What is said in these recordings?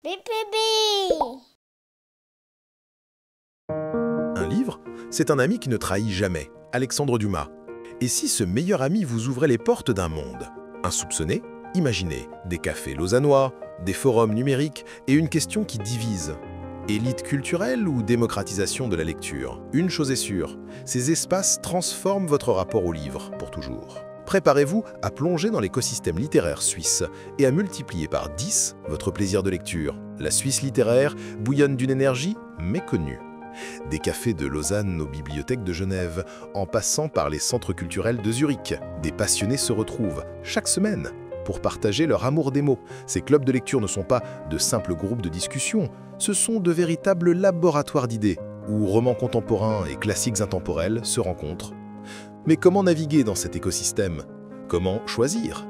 Pipipi. Un livre, c'est un ami qui ne trahit jamais, Alexandre Dumas. Et si ce meilleur ami vous ouvrait les portes d'un monde insoupçonné? Imaginez des cafés lausannois, des forums numériques et une question qui divise. Élite culturelle ou démocratisation de la lecture? Une chose est sûre, ces espaces transforment votre rapport au livre pour toujours. Préparez-vous à plonger dans l'écosystème littéraire suisse et à multiplier par 10 votre plaisir de lecture. La Suisse littéraire bouillonne d'une énergie méconnue. Des cafés de Lausanne aux bibliothèques de Genève, en passant par les centres culturels de Zurich, des passionnés se retrouvent chaque semaine pour partager leur amour des mots. Ces clubs de lecture ne sont pas de simples groupes de discussion, ce sont de véritables laboratoires d'idées, où romans contemporains et classiques intemporels se rencontrent. Mais comment naviguer dans cet écosystème? Comment choisir?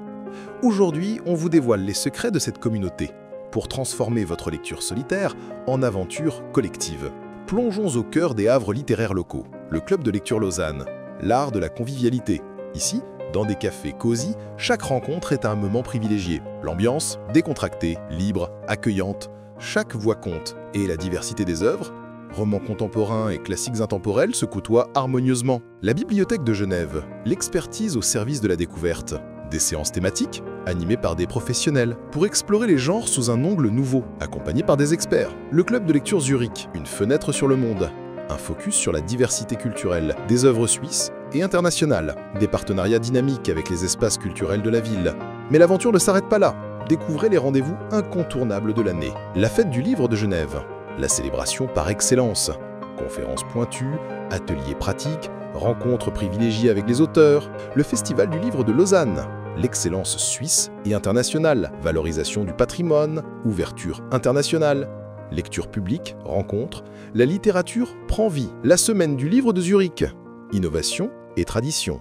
Aujourd'hui, on vous dévoile les secrets de cette communauté, pour transformer votre lecture solitaire en aventure collective. Plongeons au cœur des havres littéraires locaux, le Club de lecture Lausanne, l'art de la convivialité. Ici, dans des cafés cosy, chaque rencontre est un moment privilégié. L'ambiance, décontractée, libre, accueillante, chaque voix compte. Et la diversité des œuvres, romans contemporains et classiques intemporels, se côtoient harmonieusement. La Bibliothèque de Genève, l'expertise au service de la découverte. Des séances thématiques, animées par des professionnels, pour explorer les genres sous un angle nouveau, accompagnés par des experts. Le Club de lecture Zurich, une fenêtre sur le monde. Un focus sur la diversité culturelle, des œuvres suisses et internationales. Des partenariats dynamiques avec les espaces culturels de la ville. Mais l'aventure ne s'arrête pas là. Découvrez les rendez-vous incontournables de l'année. La fête du livre de Genève, la célébration par excellence. Conférences pointues, ateliers pratiques, rencontres privilégiées avec les auteurs, le Festival du livre de Lausanne, l'excellence suisse et internationale, valorisation du patrimoine, ouverture internationale, lecture publique, rencontres, la littérature prend vie, la semaine du livre de Zurich, innovation et tradition,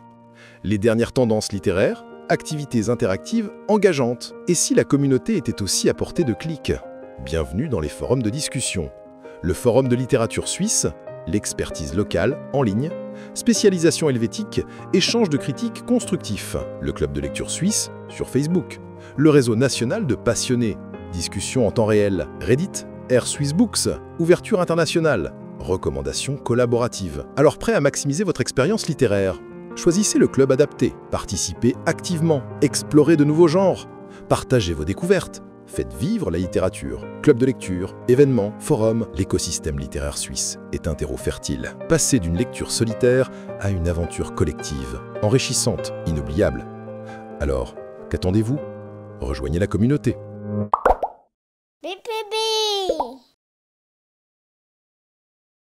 les dernières tendances littéraires, activités interactives engageantes. Et si la communauté était aussi à portée de clic? Bienvenue dans les forums de discussion. Le forum de littérature suisse, l'expertise locale en ligne, spécialisation helvétique, échange de critiques constructifs, le club de lecture suisse sur Facebook, le réseau national de passionnés, discussions en temps réel, Reddit, Air Swiss Books, ouverture internationale, recommandations collaboratives. Alors prêt à maximiser votre expérience littéraire? Choisissez le club adapté, participez activement, explorez de nouveaux genres, partagez vos découvertes. Faites vivre la littérature. Club de lecture, événements, forums, l'écosystème littéraire suisse est un terreau fertile. Passez d'une lecture solitaire à une aventure collective, enrichissante, inoubliable. Alors, qu'attendez-vous? Rejoignez la communauté. Pipipi.